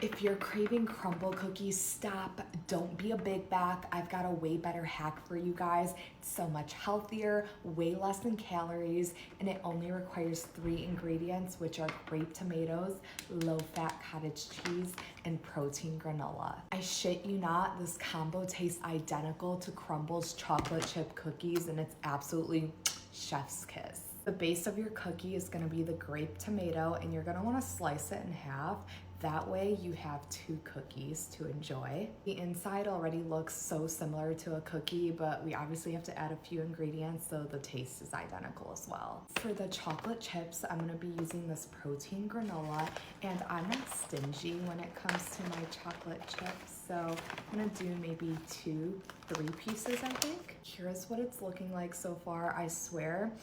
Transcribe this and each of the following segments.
If you're craving crumble cookies, stop. Don't be a big back. I've got a way better hack for you guys. It's so much healthier, way less in calories, and it only requires 3 ingredients, which are grape tomatoes, low-fat cottage cheese, and protein granola. I shit you not, this combo tastes identical to Crumble's chocolate chip cookies, and it's absolutely chef's kiss. The base of your cookie is gonna be the grape tomato, and you're gonna wanna slice it in half. That way you have 2 cookies to enjoy. The inside already looks so similar to a cookie, but we obviously have to add a few ingredients so the taste is identical as well. For the chocolate chips, I'm gonna be using this protein granola, and I'm not stingy when it comes to my chocolate chips, so I'm gonna do maybe 2-3 pieces, I think. Here's what it's looking like so far. I swear,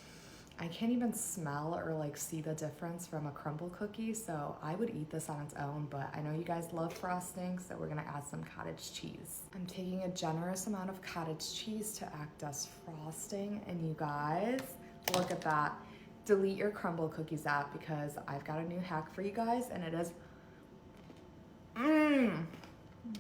I can't even smell or like see the difference from a crumble cookie, so I would eat this on its own, but I know you guys love frosting, so we're gonna add some cottage cheese. I'm taking a generous amount of cottage cheese to act as frosting, and you guys, look at that. Delete your crumble cookies app because I've got a new hack for you guys, and it is,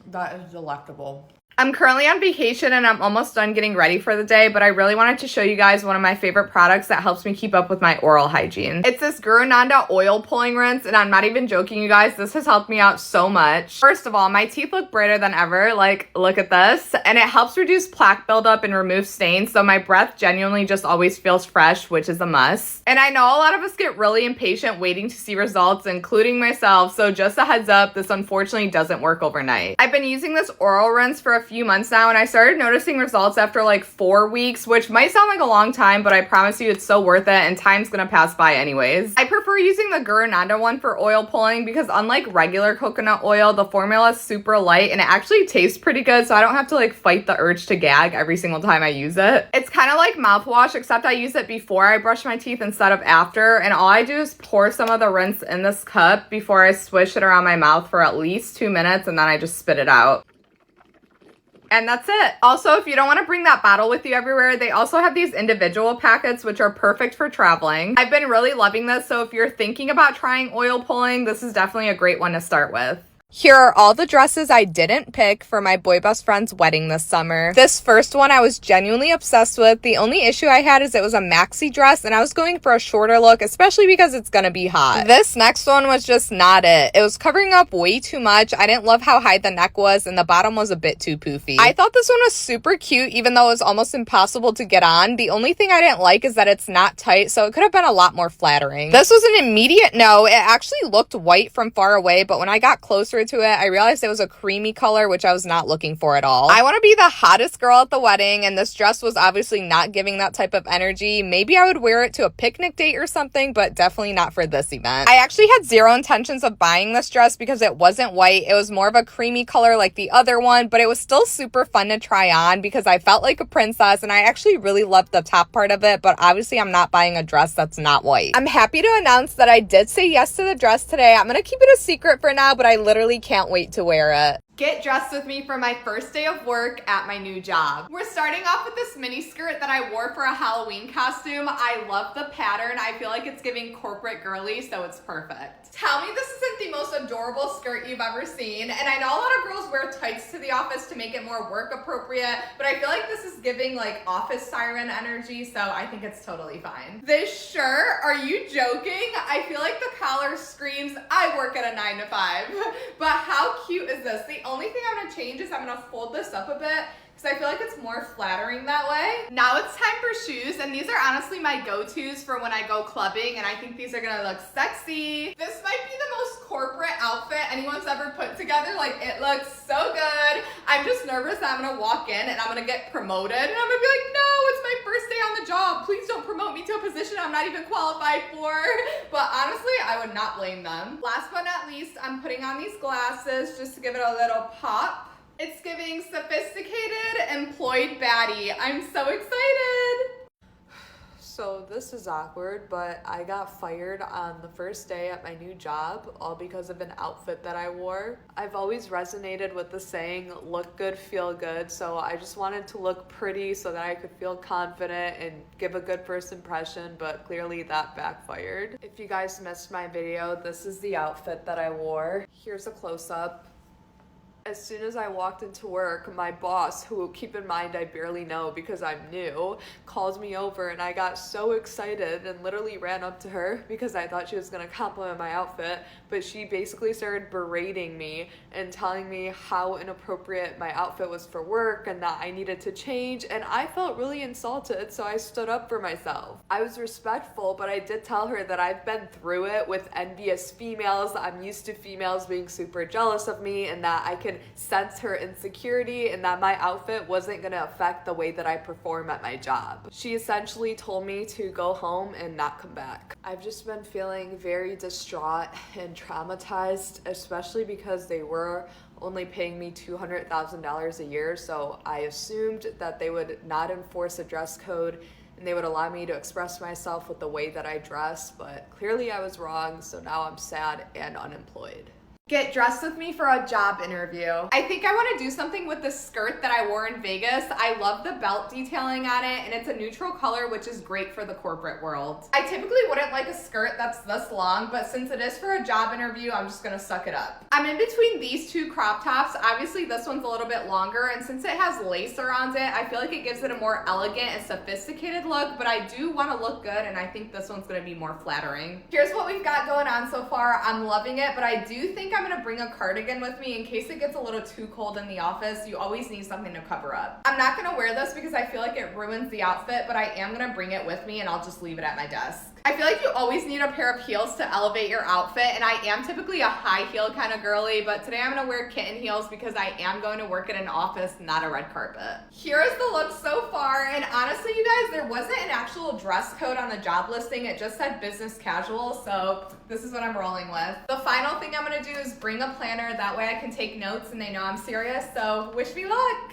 that is delectable. I'm currently on vacation and I'm almost done getting ready for the day, but I really wanted to show you guys one of my favorite products that helps me keep up with my oral hygiene. It's this Guru Nanda oil pulling rinse, and I'm not even joking, you guys. This has helped me out so much. First of all, my teeth look brighter than ever. Like, look at this. And it helps reduce plaque buildup and remove stains, so my breath genuinely just always feels fresh, which is a must. And I know a lot of us get really impatient waiting to see results, including myself, so just a heads up, this unfortunately doesn't work overnight. I've been using this oral rinse for a few months now, and I started noticing results after like 4 weeks, which might sound like a long time, but I promise you it's so worth it, and time's gonna pass by anyways. I prefer using the Guru Nanda one for oil pulling because unlike regular coconut oil, the formula is super light and it actually tastes pretty good, so I don't have to like fight the urge to gag every single time I use it. It's kind of like mouthwash, except I use it before I brush my teeth instead of after, and all I do is pour some of the rinse in this cup before I swish it around my mouth for at least 2 minutes, and then I just spit it out. And that's it. Also, if you don't want to bring that bottle with you everywhere, they also have these individual packets, which are perfect for traveling. I've been really loving this, so if you're thinking about trying oil pulling, this is definitely a great one to start with. Here are all the dresses I didn't pick for my boy best friend's wedding this summer. This first one I was genuinely obsessed with. The only issue I had is it was a maxi dress and I was going for a shorter look, especially because it's gonna be hot. This next one was just not it. It was covering up way too much. I didn't love how high the neck was and the bottom was a bit too poofy. I thought this one was super cute even though it was almost impossible to get on. The only thing I didn't like is that it's not tight, so it could have been a lot more flattering. This was an immediate no. It actually looked white from far away, but when I got closer to it, I realized it was a creamy color, which I was not looking for at all. I want to be the hottest girl at the wedding, and this dress was obviously not giving that type of energy. Maybe I would wear it to a picnic date or something, but definitely not for this event. I actually had zero intentions of buying this dress because it wasn't white. It was more of a creamy color like the other one, but it was still super fun to try on because I felt like a princess, and I actually really loved the top part of it, but obviously I'm not buying a dress that's not white. I'm happy to announce that I did say yes to the dress today. I'm gonna keep it a secret for now, but I literally can't wait to wear it. Get dressed with me for my first day of work at my new job. We're starting off with this mini skirt that I wore for a Halloween costume. I love the pattern. I feel like it's giving corporate girly, so it's perfect. Tell me this isn't the most adorable skirt you've ever seen. And I know a lot of girls wear tights to the office to make it more work appropriate, but I feel like this is giving like office siren energy, so I think it's totally fine. This shirt, are you joking? I feel like the collar screams, I work at a 9 to 5. But how cute is this? The only thing I'm gonna change is I'm gonna fold this up a bit because I feel like it's more flattering that way. Now it's time for shoes, and these are honestly my go-tos for when I go clubbing, and I think these are gonna look sexy. This might be the most corporate outfit anyone's ever put together. Like, it looks so good. I'm just nervous that I'm gonna walk in and I'm gonna get promoted, and I'm gonna be like, no, it's my first day on the job. Please don't promote me to a position I'm not even qualified for. But honestly, I would not blame them. Last but not least, I'm putting on these glasses just to give it a little pop. It's giving sophisticated employed baddie. I'm so excited. So this is awkward, but I got fired on the first day at my new job, all because of an outfit that I wore. I've always resonated with the saying, look good, feel good, so I just wanted to look pretty so that I could feel confident and give a good first impression, but clearly that backfired. If you guys missed my video, this is the outfit that I wore. Here's a close-up. As soon as I walked into work, my boss, who, keep in mind, I barely know because I'm new, called me over and I got so excited and literally ran up to her because I thought she was gonna compliment my outfit, but she basically started berating me and telling me how inappropriate my outfit was for work and that I needed to change, and I felt really insulted, so I stood up for myself. I was respectful, but I did tell her that I've been through it with envious females. I'm used to females being super jealous of me and that I can sense her insecurity and that my outfit wasn't gonna affect the way that I perform at my job. She essentially told me to go home and not come back. I've just been feeling very distraught and traumatized, especially because they were only paying me $200,000 a year, so I assumed that they would not enforce a dress code and they would allow me to express myself with the way that I dress, but clearly I was wrong, so now I'm sad and unemployed. Get dressed with me for a job interview. I think I want to do something with the skirt that I wore in Vegas. I love the belt detailing on it, and it's a neutral color, which is great for the corporate world. I typically wouldn't like a skirt that's this long, but since it is for a job interview, I'm just gonna suck it up. I'm in between these two crop tops. Obviously, this one's a little bit longer, and since it has lace around it, I feel like it gives it a more elegant and sophisticated look, but I do want to look good, and I think this one's gonna be more flattering. Here's what we've got going on so far. I'm loving it, but I do think I'm gonna bring a cardigan with me in case it gets a little too cold in the office. You always need something to cover up. I'm not gonna wear this because I feel like it ruins the outfit, but I am gonna bring it with me and I'll just leave it at my desk. I feel like you always need a pair of heels to elevate your outfit, and I am typically a high heel kind of girly, but today I'm gonna wear kitten heels because I am going to work at an office, not a red carpet. Here's the look so far, and honestly, you guys, there wasn't an actual dress code on the job listing. It just said business casual, so this is what I'm rolling with. The final thing I'm gonna do is bring a planner. That way I can take notes and they know I'm serious, so wish me luck.